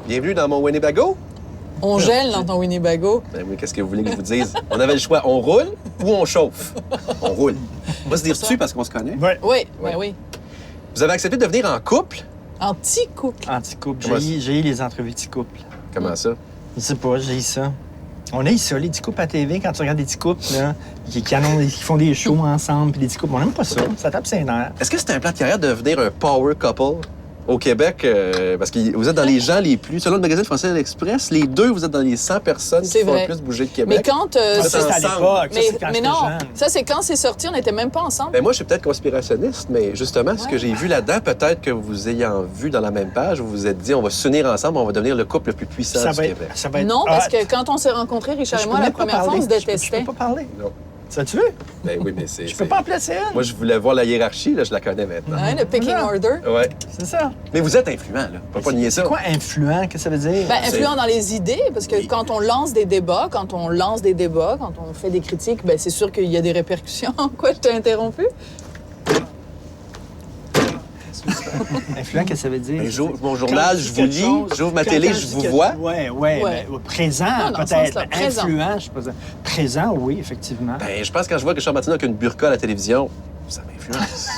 Bienvenue dans mon Winnebago. On gèle dans ton Winnebago. Ben oui, qu'est-ce que vous voulez que je vous dise? On avait le choix, on roule ou on chauffe? On roule. On va se dire dessus parce qu'on se connaît. Oui, Ouais. oui. Vous avez accepté de venir en couple? Anti-couple. Anti-couple. Comment J'ai eu les entrevues anti-couple. Comment ça? Je sais pas, j'ai eu ça. On a eu ça, les petits couples à TV, quand tu regardes des petits couples, là, qui font des shows ensemble, puis des petits couples. On n'aime pas ça. Ça tape ses nerfs. Est-ce que c'est un plan de carrière de devenir un power couple au Québec? Parce que vous êtes dans les gens les plus... Selon le magazine Français l'Express, les deux, vous êtes dans les 100 personnes qui font le plus bouger le Québec. Mais quand... Ça, c'est à ensemble. l'époque. Ça, c'est quand mais j'étais non, jeune. ça, c'est quand c'est sorti, on n'était même pas ensemble. Ben moi, je suis peut-être conspirationniste, mais justement, ce que j'ai vu là-dedans, peut-être que vous ayant vu dans la même page, vous vous êtes dit, on va s'unir ensemble, on va devenir le couple le plus puissant du Québec. Ça va être Non, parce hot. que quand on s'est rencontrés, Richard et moi, la première fois, on se Je détestait. peux pas parler. Non. Ça tu veux? Ben oui, mais c'est... Je peux pas en placer une. Moi, je voulais voir la hiérarchie, là, je la connais maintenant. Hein, le picking Non. order. Ouais. C'est ça. Mais vous êtes influent, là. On peut pas nier ça. C'est quoi influent? Qu'est-ce que ça veut dire? Ben, influent dans les idées, parce que Oui. quand on lance des débats, quand on fait des critiques, ben c'est sûr qu'il y a des répercussions. Quoi, je t'ai interrompu? Influent, qu'est-ce que ça veut dire? Ben, j'ouvre mon journal, Quand je dis vous quelque lis, chose, j'ouvre ma quand télé, je je dis vous que- vois. Ouais. Ouais. Mais présent, Non, dans ce peut-être. sens-là, présent. Influent, je sais pas. Présent, oui, effectivement. Ben, je pense que quand je vois Richard Martineau avec une burqa à la télévision, ça m'influence.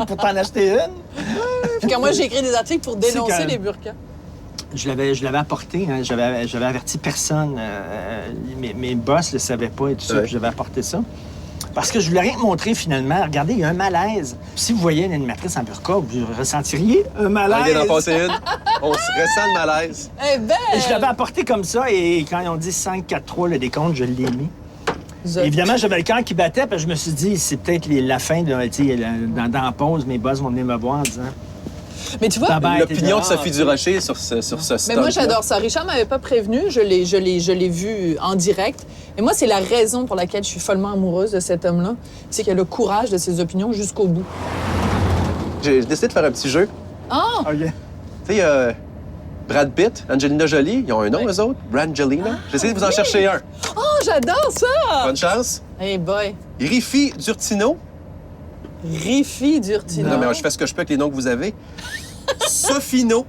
Pour t'en acheter une, Puis quand moi, j'ai écrit des articles pour dénoncer quand- les burkas. je l'avais apporté. Hein, j'avais averti personne. Mes boss ne le savaient pas et tout ça. Ouais. Puis j'avais apporté ça. Parce que je voulais rien te montrer finalement. Regardez, il y a un malaise. Si vous voyez une animatrice en burqa, vous ressentiriez un On malaise. vient d'en passer une. On se ressent le malaise. Eh ben! Et je l'avais apporté comme ça et quand ils ont dit 5, 4, 3, le décompte, je l'ai mis. Évidemment, j'avais le cœur qui battait, puis je me suis dit, c'est peut-être la fin de, tu sais, dans la pause, mes boss vont venir me voir en disant... Mais tu vois, Bye-bye. L'opinion de t'es Sophie dehors. Durocher sur ce mais stunt. moi, j'adore ça. Richard m'avait pas prévenu. Je l'ai vu en direct. Et moi, c'est la raison pour laquelle je suis follement amoureuse de cet homme-là. C'est qu'il a le courage de ses opinions jusqu'au bout. J'ai décidé de faire un petit jeu. Ah! OK. Tu sais, Brad Pitt, Angelina Jolie, ils ont un nom, eux autres? Brangelina. J'essaie de vous en chercher un. Oh, j'adore ça! Bonne chance. Hey boy. Riffy Durtino. Riffy Durtino. Non, mais je fais ce que je peux avec les noms que vous avez. Sofino.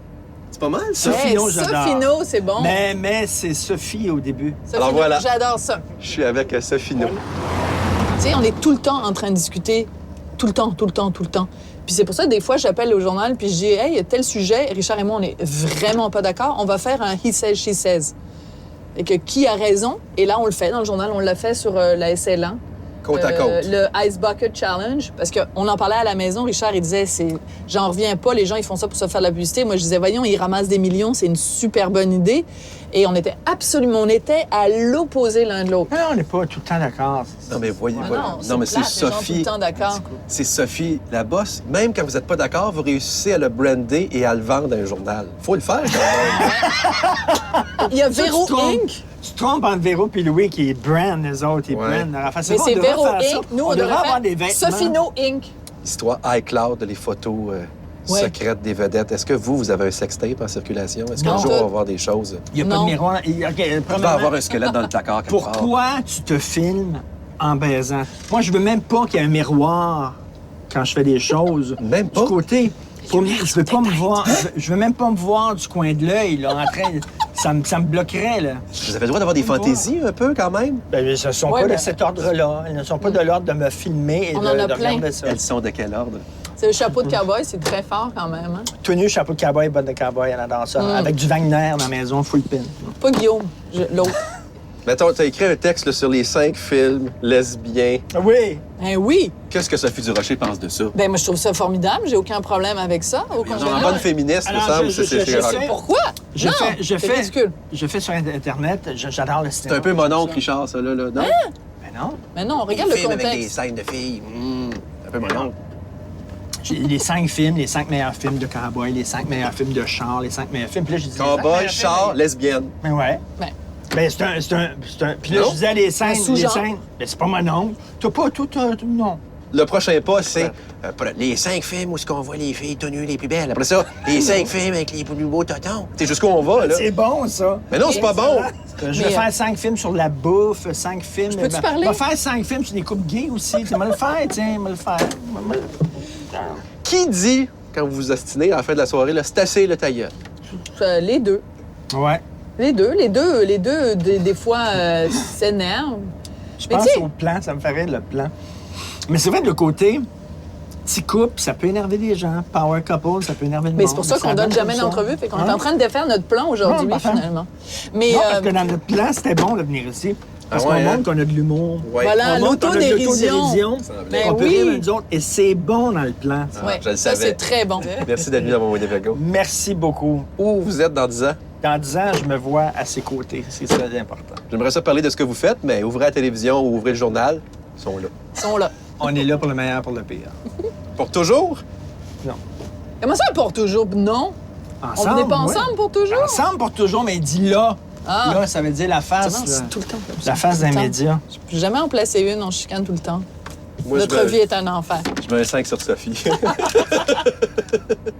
C'est pas mal, ça? Sofino, j'adore. Sofino, c'est bon. Mais c'est Sophie au début. Sofino, Alors voilà. j'adore ça. Je suis avec Sofino. Tu sais, on est tout le temps en train de discuter. Tout le temps. Puis c'est pour ça que des fois, j'appelle au journal puis je dis « Hey, il y a tel sujet, Richard et moi, on n'est vraiment pas d'accord. On va faire un he says, she says. » Et que qui a raison? Et là, on le fait dans le journal. On l'a fait sur la SL1. Côte à côte. Le Ice Bucket Challenge. Parce qu'on en parlait à la maison. Richard, il disait « J'en reviens pas. Les gens, ils font ça pour se faire de la publicité. » Moi, je disais « Voyons, ils ramassent des millions. C'est une super bonne idée. » Et on était à l'opposé l'un de l'autre. Non, on n'est pas tout le temps d'accord. Non, mais voyez, Ah voilà. non, mais c'est c'est plate, les gens tout Sophie. le temps d'accord. C'est Sophie, la boss. Même quand vous n'êtes pas d'accord, vous réussissez à le brander et à le vendre dans un journal. Faut le faire, quand même. Il y a Véro tu te trompes. Inc. Tu te trompes entre Véro et Louis qui est brand, les autres, ils Ouais. brand. Enfin, Mais bon, c'est on devrait Véro faire ça. Inc. Nous, on devrait avoir des devrait vêtements. Sofino Inc. Histoire iCloud, les photos Ouais. secrètes des vedettes. Est-ce que vous avez un sextape en circulation? Est-ce qu'un Non. jour, on va voir des choses? Il n'y a pas Non. de miroir. OK, Tu vas premièrement, avoir un squelette dans le placard quelque part. pourquoi tu te filmes en baisant? Moi, je veux même pas qu'il y ait un miroir quand je fais des choses. Même pas? Du côté. Je veux pas me voir. Je veux même pas me voir du coin de l'œil, là, en train de... Ça me bloquerait, là. Vous avez le droit d'avoir des fantaisies un peu, quand même? Ben, elles ne sont Ouais, pas mais- de cet ordre-là. Elles ne sont pas de l'ordre de me filmer et On de, en a de plein. regarder ça. Elles sont de quel ordre? C'est le chapeau de cowboy, c'est très fort quand même. Hein? Tout nu, chapeau de cowboy, bottes de cowboy, elle adore ça. Avec du Wagner dans la maison, full pin. Pas Guillaume, l'autre. Mettons, tu as écrit un texte là, sur les 5 films lesbiens. Oui! Ben oui! Qu'est-ce que Sophie Durocher pense de ça? Ben moi, je trouve ça formidable. J'ai aucun problème avec ça. Au Ils ont contraire. une bonne féministe, me Alors, semble. je sais. Pourquoi? Je non, fais, c'est ridicule. Je fais sur Internet, j'adore le C'est cinéma. un peu mon oncle, Richard, ça, là. Non? Ben non. Mais non, regarde le Des films avec des contexte. scènes de filles. C'est un peu mon oncle. J'ai les 5 films, les 5 meilleurs films de cowboy, les 5 meilleurs films de char, les 5 meilleurs films. Puis là, je disais... Cowboy, char, lesbienne. Mais ouais. Ben, Ben, c'est un... Puis là, Non. je disais les scènes, sous-genre. Ben, c'est pas mon nom. T'as pas tout... non. Le prochain pas, c'est les 5 films où on voit les filles tenues les plus belles. Après ça, les 5 films avec les plus beaux totons. C'est jusqu'où on va, là. C'est bon, ça. Mais non, c'est pas bon. Je vais faire 5 films sur la bouffe, 5 films... Je peux-tu parler? Je vais faire 5 films sur des couples gays aussi. Tu vas le faire, tiens, me le faire. Qui dit, quand vous vous ostinez, à la fin de la soirée, là, c'est assez le ta gueule? Les deux. Ouais. Les deux, des fois, s'énervent. Je Mais pense tu sais- au plan, ça me ferait le plan. Mais c'est vrai, de le côté, petit couple, ça peut énerver les gens. Power couple, ça peut énerver le monde. Mais c'est pour ça qu'on donne jamais ça. d'entrevue, fait qu'on est Hein? en train de défaire notre plan aujourd'hui, Ouais, parfait. finalement. Mais Non, parce que dans notre plan, c'était bon de venir ici. Parce Ah ouais, qu'on hein? montre qu'on a de l'humour. Ouais. Voilà, On montre qu'on a de l'autodérision. l'autodérision. Ben On peut oui. rire les autres. Et c'est bon dans le plan. ça. Ouais, je le ça, savais. c'est très bon. Merci d'être venu dans mon Winnebago. Merci beaucoup. Où vous êtes dans 10 ans? Dans 10 ans, je me vois à ses côtés. C'est très important. J'aimerais ça parler de ce que vous faites, mais ouvrez la télévision ou ouvrez le journal, ils sont là. Ils sont là. On est là pour le meilleur, pour le pire. Pour toujours? Comment ça, pour toujours? Non. On venait pas ensemble pour toujours? Ensemble pour toujours, mais dis là. Ah. Là, ça veut dire la face. C'est là. tout le temps comme ça. La face Tout d'un le temps. média. Je peux jamais en placer une, on chicane tout le temps. Moi, Notre vie est un enfer. Je mets un 5 sur Sophie.